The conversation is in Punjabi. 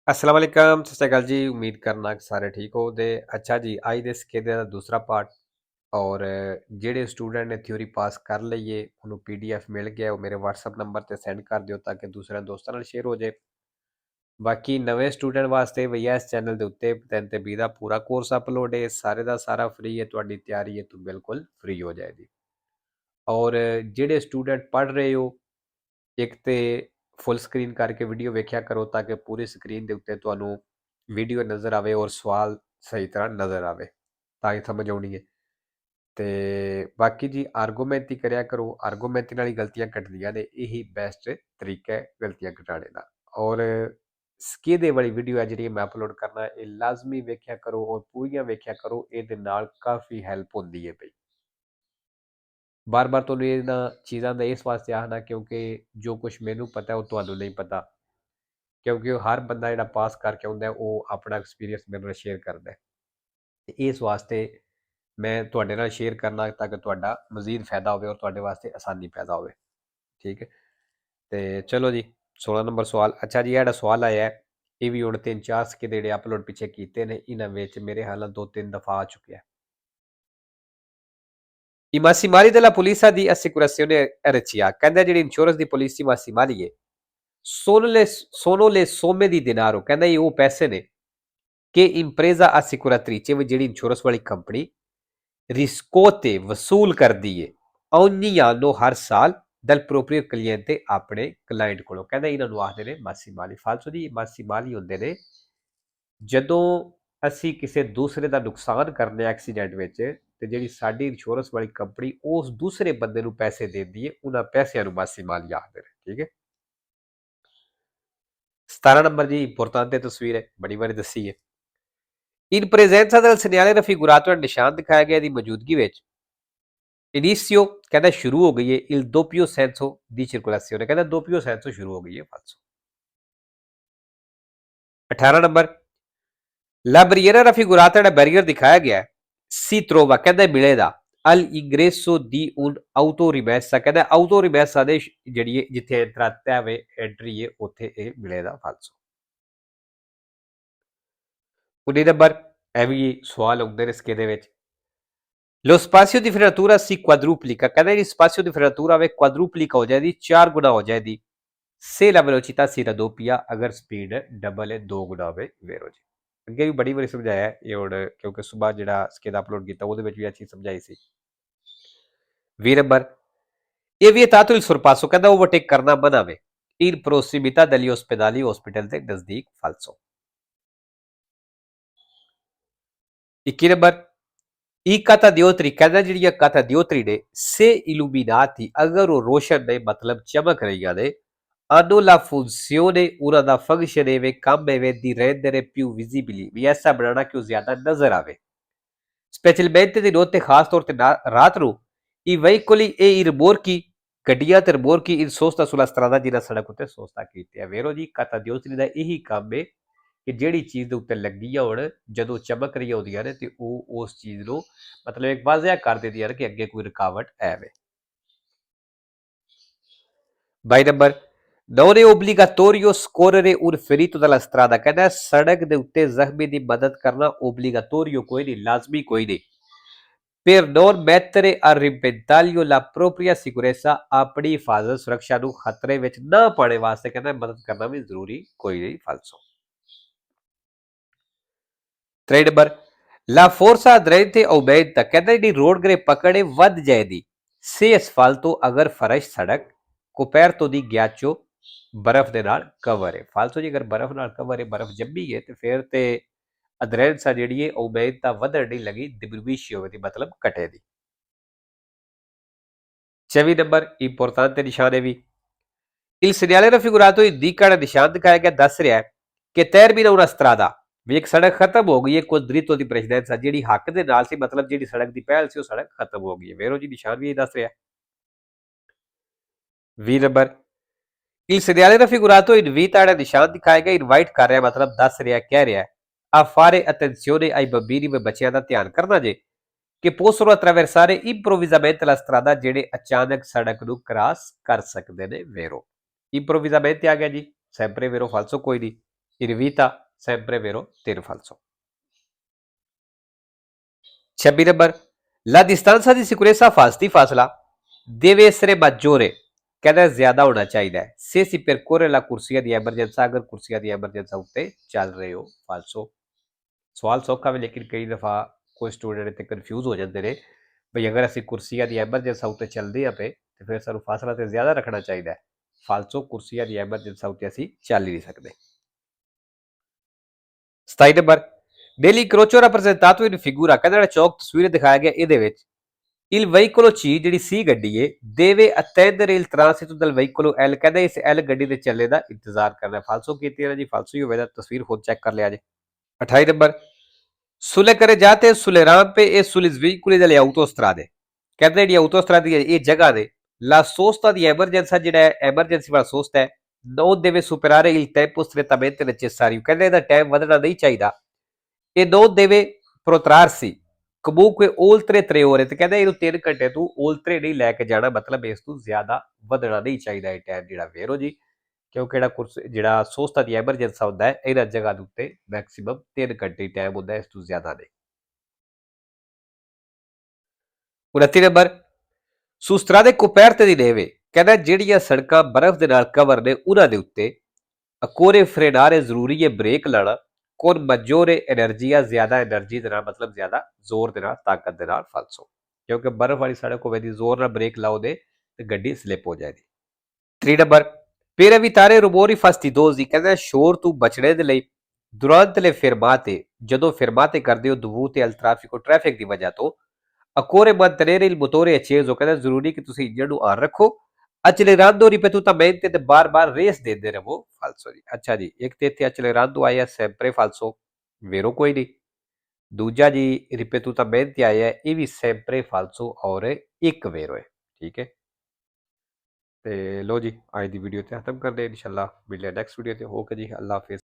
अस्सलाम वालेकुम सत श्री अकाल जी। उम्मीद करना कि सारे ठीक हो दे। अच्छा जी, अज दे सिक्के दा दूसरा पार्ट। और ਜਿਹੜੇ ਸਟੂਡੈਂਟ ਨੇ ਥਿਊਰੀ ਪਾਸ ਕਰ ਲਈਏ ਉਹਨੂੰ ਪੀਡੀਐਫ ਮਿਲ ਗਿਆ, ਉਹ ਮੇਰੇ WhatsApp ਨੰਬਰ ਤੇ ਸੈਂਡ ਕਰ ਦਿਓ ਤਾਂ ਕਿ ਦੂਸਰੇ ਦੋਸਤਾਂ ਨਾਲ ਸ਼ੇਅਰ ਹੋ ਜਾਏ। ਬਾਕੀ ਨਵੇਂ ਸਟੂਡੈਂਟ ਵਾਸਤੇ ਭਈਆ ਇਸ ਚੈਨਲ ਦੇ ਉੱਤੇ 3 ਤੇ 20 ਦਾ ਪੂਰਾ ਕੋਰਸ ਅਪਲੋਡ ਹੈ, ਸਾਰੇ ਦਾ ਸਾਰਾ ਫ੍ਰੀ ਹੈ। ਤੁਹਾਡੀ ਤਿਆਰੀ ਹੈ ਤਾਂ ਬਿਲਕੁਲ ਫ੍ਰੀ ਹੋ ਜਾਏਗੀ। ਔਰ ਜਿਹੜੇ ਸਟੂਡੈਂਟ ਪੜ੍ਹ ਰਹੇ ਹੋ, ਇੱਕ ਤੇ ਫੁੱਲ ਸਕਰੀਨ ਕਰਕੇ ਵੀਡੀਓ ਵੇਖਿਆ ਕਰੋ ਤਾਂ ਕਿ ਪੂਰੀ ਸਕਰੀਨ ਦੇ ਉੱਤੇ ਤੁਹਾਨੂੰ ਵੀਡੀਓ ਨਜ਼ਰ ਆਵੇ ਔਰ ਸਵਾਲ ਸਹੀ ਤਰ੍ਹਾਂ ਨਜ਼ਰ ਆਵੇ, ਤਾਂ ਹੀ ਸਮਝ ਆਉਣੀ ਹੈ। ਤੇ ਬਾਕੀ ਜੀ ਆਰਗੂਮੈਂਟ ਹੀ ਕਰਿਆ ਕਰੋ, ਆਰਗੂਮੈਂਟ ਨਾਲ ਹੀ ਗਲਤੀਆਂ ਕੱਟਦੀਆਂ ਨੇ, ਇਹੀ ਬੈਸਟ ਤਰੀਕਾ ਹੈ ਗਲਤੀਆਂ ਘਟਾਉਣੇ ਦਾ। ਔਰ ਸਕਿੱਲ ਵਾਲੀ ਵੀਡੀਓ ਹੈ ਜਿਹੜੀ ਮੈਂ ਅਪਲੋਡ ਕਰਨਾ, ਇਹ ਲਾਜ਼ਮੀ ਵੇਖਿਆ ਕਰੋ ਔਰ ਪੂਰੀਆਂ ਵੇਖਿਆ ਕਰੋ, ਇਹਦੇ ਨਾਲ ਕਾਫੀ ਹੈਲਪ ਹੁੰਦੀ ਹੈ ਬਈ। ਬਾਰ-ਬਾਰ ਤੁਹਾਨੂੰ ਇਹਨਾਂ ਚੀਜ਼ਾਂ ਦਾ ਇਸ ਵਾਸਤੇ ਆਖਣਾ ਕਿਉਂਕਿ ਜੋ ਕੁਛ ਮੈਨੂੰ ਪਤਾ ਉਹ ਤੁਹਾਨੂੰ ਨਹੀਂ ਪਤਾ, ਕਿਉਂਕਿ ਉਹ ਹਰ ਬੰਦਾ ਜਿਹੜਾ ਪਾਸ ਕਰਕੇ ਆਉਂਦਾ ਉਹ ਆਪਣਾ ਐਕਸਪੀਰੀਅੰਸ ਮੇਰੇ ਨਾਲ ਸ਼ੇਅਰ ਕਰਦਾ ਹੈ। ਤੇ ਇਸ ਵਾਸਤੇ ਮੈਂ ਤੁਹਾਡੇ ਨਾਲ ਸ਼ੇਅਰ ਕਰਨਾ ਤਾਂ ਕਿ ਤੁਹਾਡਾ ਮਜ਼ੀਦ ਫਾਇਦਾ ਹੋਵੇ ਔਰ ਤੁਹਾਡੇ ਵਾਸਤੇ ਆਸਾਨੀ ਪੈਦਾ ਹੋਵੇ। ਠੀਕ ਹੈ, ਤੇ ਚਲੋ ਜੀ 16 ਨੰਬਰ ਸਵਾਲ। ਅੱਛਾ ਜੀ, ਇਹ ਜਿਹੜਾ ਸਵਾਲ ਆਇਆ ਹੈ ਇਹ ਵੀ ਹੁਣ 3-4 ਸਿੱਕੇ ਦੇ ਜਿਹੜੇ ਅਪਲੋਡ ਪਿੱਛੇ ਕੀਤੇ ਨੇ, ਇਹਨਾਂ ਵਿੱਚ ਮੇਰੇ ਹਾਲ 2-3 ਦਫਾ ਆ ਚੁੱਕਿਆ। I massimali della polizia di assicurazione RCA, ਕਹਿੰਦਾ ਜਿਹੜੀ ਇੰਸ਼ੋਰੈਂਸ ਦੀ ਪਾਲਿਸੀ ਮਾਸੀਮਾਲੀ ਹੈ, sono le somme di denaro, ਕਹਿੰਦਾ ਇਹ ਉਹ ਪੈਸੇ ਨੇ ਕਿ impresa assicuratrice ਜਿਹੜੀ ਇੰਸ਼ੋਰੈਂਸ ਵਾਲੀ ਕੰਪਨੀ riscote ਵਸੂਲ ਕਰਦੀ ਹੈ ogni anno ਹਰ ਸਾਲ dal proprio cliente ਆਪਣੇ ਕਲਾਇੰਟ ਕੋਲੋਂ। ਕਹਿੰਦਾ ਇਹਨਾਂ ਨੂੰ ਆਖਦੇ ਨੇ ਮਾਸੀਮਾਲੀ। ਫਾਲਸੋ ਜੀ ਮਾਸੀਮਾਲੀ ਹੁੰਦੇ ਨੇ ਜਦੋਂ ਅਸੀਂ ਕਿਸੇ ਦੂਸਰੇ ਦਾ ਨੁਕਸਾਨ ਕਰਨੇ ਐਕਸੀਡੈਂਟ ਵਿੱਚ, ਤੇ ਜਿਹੜੀ ਸਾਡੀ ਇੰਸ਼ੋਰੈਂਸ ਵਾਲੀ ਕੰਪਨੀ ਉਸ ਦੂਸਰੇ ਬੰਦੇ ਨੂੰ ਪੈਸੇ ਦਿੰਦੀ ਹੈ, ਉਹਨਾਂ ਪੈਸਿਆਂ ਨੂੰ ਮਾਸੀਮਾਲੀ ਆਖਦੇ ਨੇ। ਠੀਕ ਹੈ, 17 ਨੰਬਰ ਜੀ ਇੰਪੋਰਟੈਂਟ ਤਸਵੀਰ ਹੈ, ਬੜੀ ਵਾਰੀ ਦੱਸੀ ਹੈ। ਇਨ presenza del segnale raffigurato ਦਾ ਨਿਸ਼ਾਨ ਦਿਖਾਇਆ ਗਿਆ ਦੀ ਮੌਜੂਦਗੀ ਵਿੱਚ ਇਨੀਸ਼ੀਓ ਕਹਿੰਦਾ ਸ਼ੁਰੂ ਹੋ ਗਈ ਹੈ il doppio senso di circolazione, ਕਹਿੰਦਾ doppio senso ਸ਼ੁਰੂ ਹੋ ਗਈ ਹੈ। ਫਾਲਸੋ। 18 ਨੰਬਰ La barriera raffigurata ਜਿਹੜਾ ਬੈਰੀਅਰ ਦਿਖਾਇਆ ਗਿਆ si trova, ਕਹਿੰਦਾ ਮਿਲੇਗਾ al ingresso di un autorimessa, ਕਹਿੰਦਾ autorimessa ਦੇ ਜਿਹੜੀ ਜਿੱਥੇ entrata ਵੇ ਐਂਟਰੀ ਹੈ ਉੱਥੇ ਇਹ ਮਿਲੇਗਾ। ਫਾਲਸੋ। 19 ਨੰਬਰ ਇਹ ਵੀ ਸਵਾਲ ਆਉਂਦੇ ਨੇ इसके ਦੇ ਵਿੱਚ Lo spazio di frenatura si quadruplica, ਕਹਿੰਦਾ ਜਿਹੜੀ spazio di frenatura ਵੇ quadruplica ਹੋ ਜਾਏਗੀ, 4 ਗੁਣਾ ਹੋ ਜਾਏਗੀ se la velocità si raddoppia, ਅਗਰ ਸਪੀਡ ਡਬਲ ਹੈ 2 ਗੁਣਾ ਹੋਵੇ ਵੇਰੋ ਜੀ। ਅੱਗੇ ਵੀ ਬੜੀ ਵਾਰੀ ਸਮਝਾਇਆ ਇਹ ਹੁਣ, ਕਿਉਂਕਿ ਸੁਬਾਹ ਜਿਹੜਾ ਸਕੇਦਾ ਅਪਲੋਡ ਕੀਤਾ ਉਹਦੇ ਵਿੱਚ ਵੀ ਇਹ ਚੀਜ਼ ਸਮਝਾਈ ਸੀ। 20 ਨੰਬਰ ਇਹ ਵੀ ਤਾਤੁਲ il sorpasso, ਕਹਿੰਦਾ ਓਵਰਟੇਕ ਕਰਨਾ ਮਨਾ ਵੇ in prossimità degli ospedali, hospital ਦੇ ਨਜ਼ਦੀਕ। ਫਾਲਸੋ। 21 ਨੰਬਰ I catadiotri, ਕਹਿੰਦਾ ਜਿਹੜੀਆਂ catadiotri ਨੇ se illuminati, ਅਗਰ ਉਹ ਰੋਸ਼ਨ ਨੇ ਮਤਲਬ ਚਮਕ ਰਹੀਆਂ ਨੇ, hanno la funzione, ਉਹਨਾਂ ਦਾ ਫੰਕਸ਼ਨ ਹੈ ਵੇ ਕੰਮ ਹੈ ਵੇ di rendere più visibili, ਵੀ ਐਸਾ ਬਣਾਉਣਾ ਕਿ ਉਹ ਜ਼ਿਆਦਾ ਨਜ਼ਰ ਆਵੇ specialmente di notte, ਖਾਸ ਤੌਰ ਤੇ ਰਾਤ ਨੂੰ i veicoli e i rimorchi, ਗੱਡੀਆਂ ਤੇ ਰਿਮੋਰਕੀ in sosta sulla strada, ਜਿਹਨਾਂ ਸੜਕ ਉੱਤੇ ਸੋਸਤਾ ਕੀਤੇ ਆ। ਵੇਰੋ ਜੀ catadiotri ਦਾ ਇਹੀ ਕੰਮ ਹੈ ਕਿ ਜਿਹੜੀ ਚੀਜ਼ ਦੇ ਉੱਤੇ ਲੱਗੀਆਂ ਹੋਣ, ਜਦੋਂ ਚਮਕ ਰਹੀਆਂ ਹੁੰਦੀਆਂ ਨੇ ਤੇ ਉਹ ਉਸ ਚੀਜ਼ ਨੂੰ ਮਤਲਬ ਇੱਕ ਵਾਜ਼ਿਆ ਕਰ ਦਿੰਦੀਆਂ ਨੇ ਕਿ ਅੱਗੇ ਕੋਈ ਰੁਕਾਵਟ ਹੈ ਵੇ। 22 number non è obbligatorio scorrere un ferito dalla strada, ਕਹਿੰਦਾ ਸੜਕ ਦੇ ਉੱਤੇ ਜ਼ਖਮੀ ਦੀ ਮਦਦ ਕਰਨਾ obbligatorio ਕੋਈ ਨਹੀਂ, ਲਾਜ਼ਮੀ ਕੋਈ ਨਹੀਂ। per non mettere a repentaglio la propria sicurezza, ਆਪਣੀ ਹਿਫਾਜ਼ਤ ਸੁਰੱਖਿਆ ਨੂੰ ਖਤਰੇ ਵਿੱਚ ਨਾ ਪਾਉਣ ਵਾਸਤੇ ਕਹਿੰਦਾ ਮਦਦ ਕਰਨਾ ਵੀ ਜ਼ਰੂਰੀ ਕੋਈ ਨਹੀਂ। ਫਾਲਸੋ। 3 number La forza aderente aumenta, ਕਹਿੰਦਾ ਜਿਹੜੀ ਰੋਡ ਗ੍ਰਿਪ ਪਕੜ ਹੈ ਵੱਧ ਜਾਏਗੀ se asfalto, ਅਗਰ ਫਰਸ਼ ਸੜਕ coperto di ghiaccio, ਬਰਫ਼ ਦੇ ਨਾਲ ਕਵਰ ਹੈ। ਫਾਲਸੋ ਜੀ ਅਗਰ ਬਰਫ਼ ਨਾਲ ਕਵਰ ਹੈ, ਬਰਫ਼ ਜੰਮੀ ਹੈ ਤੇ ਫਿਰ ਤੇ ਅਧਰੈਂਸ ਜਿਹੜੀ ਹੈ aumenta ਵਧਣ ਨਹੀਂ ਲੱਗੀ, diminuisce ਹੋਵੇ ਦੀ ਮਤਲਬ ਘਟੇ ਦੀ। 24 ਨੰਬਰ ਇੰਪੋਰਟੈਂਟ ਨਿਸ਼ਾਨ ਹੈ ਵੀ il segnale raffigurato indica, ਨਿਸ਼ਾਨ ਦਿਖਾਇਆ ਗਿਆ ਦੱਸ ਰਿਹਾ ਹੈ ਕਿ termina una strada, ਵੀ ਇੱਕ ਸੜਕ ਖਤਮ ਹੋ ਗਈ ਹੈ ਕੁਝ ਦ੍ਰਿਤੋ ਦੀ ਪ੍ਰੈਜ਼ੀਡੈਂਸ, ਜਿਹੜੀ ਹੱਕ ਦੇ ਨਾਲ ਸੀ, ਮਤਲਬ ਜਿਹੜੀ ਸੜਕ ਦੀ ਪਹਿਲ ਸੀ ਉਹ ਸੜਕ ਖਤਮ ਹੋ ਗਈ ਹੈ। ਵੇਰੋ ਜੀ ਨਿਸ਼ਾਨ ਵੀ ਇਹ ਦੱਸ ਰਿਹਾ। 20 number il segnale raffigurato invita, ਜਿਹੜਾ ਨਿਸ਼ਾਨ ਦਿਖਾਇਆ ਗਿਆ ਇਨਵਾਈਟ ਕਰ ਰਿਹਾ, ਮਤਲਬ ਦੱਸ ਰਿਹਾ, ਕਹਿ ਰਿਹਾ a fare attenzione ai bambini, ਵਿੱਚ ਬੱਚਿਆਂ ਦਾ ਧਿਆਨ ਕਰਨਾ ਜੇ ਕਿ possono attraversare improvvisamente la strada, ਜਿਹੜੇ ਅਚਾਨਕ ਸੜਕ ਨੂੰ ਕ੍ਰਾਸ ਕਰ ਸਕਦੇ ਨੇ। ਵੇਰੋ improvvisamente ਆ ਗਿਆ ਜੀ, sempre ਵੇਰੋ। ਫਾਲਸੋ ਕੋਈ ਨਹੀਂ। in vita sempre vero ter falso. 26 number, la distanza di sicurezza fasti fasla deve essere maggiore, ਕਹਿੰਦਾ ਜ਼ਿਆਦਾ ਹੋਣਾ ਚਾਹੀਦਾ ਹੈ se si percorre la corsia di emergenza ਅਗਰ ਕੁਰਸੀਆ ਦੀ ਐਮਰਜੈਂਸਾ ਉੱਤੇ ਚੱਲ ਰਹੇ ਹੋ ਫਾਲਸੋ। ਸਵਾਲ ਸੌਖਾ ਵੀ ਲੇਕਿਨ ਕਈ ਦਫਾ ਕੋਈ ਸਟੂਡੈਂਟ ਇੱਥੇ ਕਨਫਿਊਜ਼ ਹੋ ਜਾਂਦੇ ਨੇ ਬਈ ਅਗਰ ਅਸੀਂ ਕੁਰਸੀਆ ਦੀ ਐਮਰਜੈਂਸਾ ਉੱਤੇ ਚੱਲਦੇ ਆ ਪਏ ਤੇ ਫਿਰ ਸਾਨੂੰ ਫਾਸਲਾ ਤੇ ਜ਼ਿਆਦਾ ਰੱਖਣਾ ਚਾਹੀਦਾ ਹੈ। ਫਾਲਸੋ ਕੁਰਸੀਆ ਦੀ ਐਮਰਜੈਂਸਾ ਉੱਤੇ ਅਸੀਂ ਚੱਲ ਹੀ ਨਹੀਂ ਸਕਦੇ। 27 number, nell'incrocio rappresentato in figura ਕਹਿੰਦਾ ਜਿਹੜਾ ਚੌਕ ਤਸਵੀਰ ਦਿਖਾਇਆ ਗਿਆ ਇਹਦੇ ਵਿੱਚ il veicolo C ਜਿਹੜੀ ਸੀ ਗੱਡੀ ਏ deve attendere il transito del veicolo L ਕਹਿੰਦਾ ਇਸ L ਗੱਡੀ ਦੇ ਚੱਲੇ ਦਾ ਇੰਤਜ਼ਾਰ ਕਰਨਾ। ਫਾਲਸੋ ਕੀਤੀ ਹੈ ਜੀ, ਫਾਲਸੋ ਹੀ ਹੋਵੇ ਤਾਂ ਤਸਵੀਰ ਖੁਦ ਚੈੱਕ ਕਰ ਲਿਆ ਜੀ। 28 number, sulle carreggiate sulle rampe e sugli svincoli delle autostrade ਕਹਿੰਦਾ ਜਿਹੜੀ autostrade ਇਹ ਜਗ੍ਹਾ ਦੇ la sosta di emergenza ਜਿਹੜਾ ਹੈ ਐਮਰਜੈਂਸੀ ਵਾਲਾ ਸੋਸਤਾ ਹੈ non deve superare il tempo strettamente necessario ਕਹਿੰਦਾ ਇਹਦਾ ਟਾਈਮ ਵਧਣਾ ਨਹੀਂ ਚਾਹੀਦਾ। ਇਹ non deve protrarsi comunque oltre 3 ore ਤੇ ਕਹਿੰਦਾ ਇਹਨੂੰ 3 ਘੰਟੇ ਤੋਂ oltre ਨਹੀਂ ਲੈ ਕੇ ਜਾਣਾ, ਮਤਲਬ ਇਸ ਤੋਂ ਜ਼ਿਆਦਾ ਵਧਣਾ ਨਹੀਂ ਚਾਹੀਦਾ ਇਹ ਟਾਈਮ ਜਿਹੜਾ ਵੇਰੋ ਜੀ, ਕਿਉਂਕਿ ਜਿਹੜਾ ਸੋਸਤਾ ਦੀ ਐਮਰਜੈਂਸਾ ਹੁੰਦਾ ਹੈ ਇਹਨਾਂ ਜਗ੍ਹਾ ਦੇ ਉੱਤੇ ਮੈਕਸਿਮਮ 3 ਘੰਟੇ ਟਾਈਮ ਹੁੰਦਾ, ਇਸ ਤੋਂ ਜ਼ਿਆਦਾ ਨਹੀਂ। 29 number, su strade coperte di neve ਕਹਿੰਦਾ ਜਿਹੜੀਆਂ ਸੜਕਾਂ ਬਰਫ਼ ਦੇ ਨਾਲ ਕਵਰ ਨੇ ਉਹਨਾਂ ਦੇ ਉੱਤੇ occorre frenare ਜ਼ਰੂਰੀ ਹੈ ਬ੍ਰੇਕ ਲਾਣਾ con maggiore energia ਜ਼ਿਆਦਾ એનર્ਜੀ ਦੇ ਨਾਲ, ਮਤਲਬ ਜ਼ਿਆਦਾ ਜ਼ੋਰ ਦੇ ਨਾਲ, ਤਾਕਤ ਦੇ ਨਾਲ ਫਾਲਸੋ, ਕਿਉਂਕਿ ਬਰਫ਼ ਵਾਲੀ ਸੜਕ ਹੋਵੇ ਦੀ ਜ਼ੋਰ ਨਾਲ ਬ੍ਰੇਕ ਲਾਓ ਦੇ ਤੇ ਗੱਡੀ ਸਲਿੱਪ ਹੋ ਜਾਏਗੀ। 3 number, per evitare rumori fastidiosi ਕਹਿੰਦਾ ਸ਼ੋਰ ਤੋਂ ਬਚਣੇ ਦੇ ਲਈ durante le fermate ਜਦੋਂ fermate ਕਰਦੇ ਹੋ dovute al traffico ਟ੍ਰੈਫਿਕ ਦੀ ਵਜ੍ਹਾ ਤੋਂ occorre mantenere il motore acceso ਕਹਿੰਦਾ ਜ਼ਰੂਰੀ ਕਿ ਤੁਸੀਂ ਇੰਜਨ ਨੂੰ ਆਨ ਰੱਖੋ accelerando ripetutamente ਤੇ ਬਾਰ-ਬਾਰ ਰੇਸ ਦਿੰਦੇ ਰਹੋ ਫਾਲਸੋ ਜੀ। ਅੱਛਾ ਜੀ, ਇੱਕ ਤੇ ਇੱਥੇ accelerando ਆਇਆ sempre falso vero ਕੋਈ ਨਹੀਂ, ਦੂਜਾ ਜੀ ripetutamente ਆਇਆ ਇਹ ਵੀ sempre falso ਔਰ ਇੱਕ vero ਹੈ, ਠੀਕ ਹੈ। ਤੇ ਲੋ ਜੀ ਅੱਜ ਦੀ ਵੀਡੀਓ ਤੇ ਖਤਮ ਕਰਦੇ ਇਨਸ਼ਾਅੱਲਾ, ਮਿਲਦੇ ਨੈਕਸਟ ਵੀਡੀਓ ਤੇ। ਓਕੇ ਜੀ, ਅੱਲਾ ਹਾਫਿਜ਼।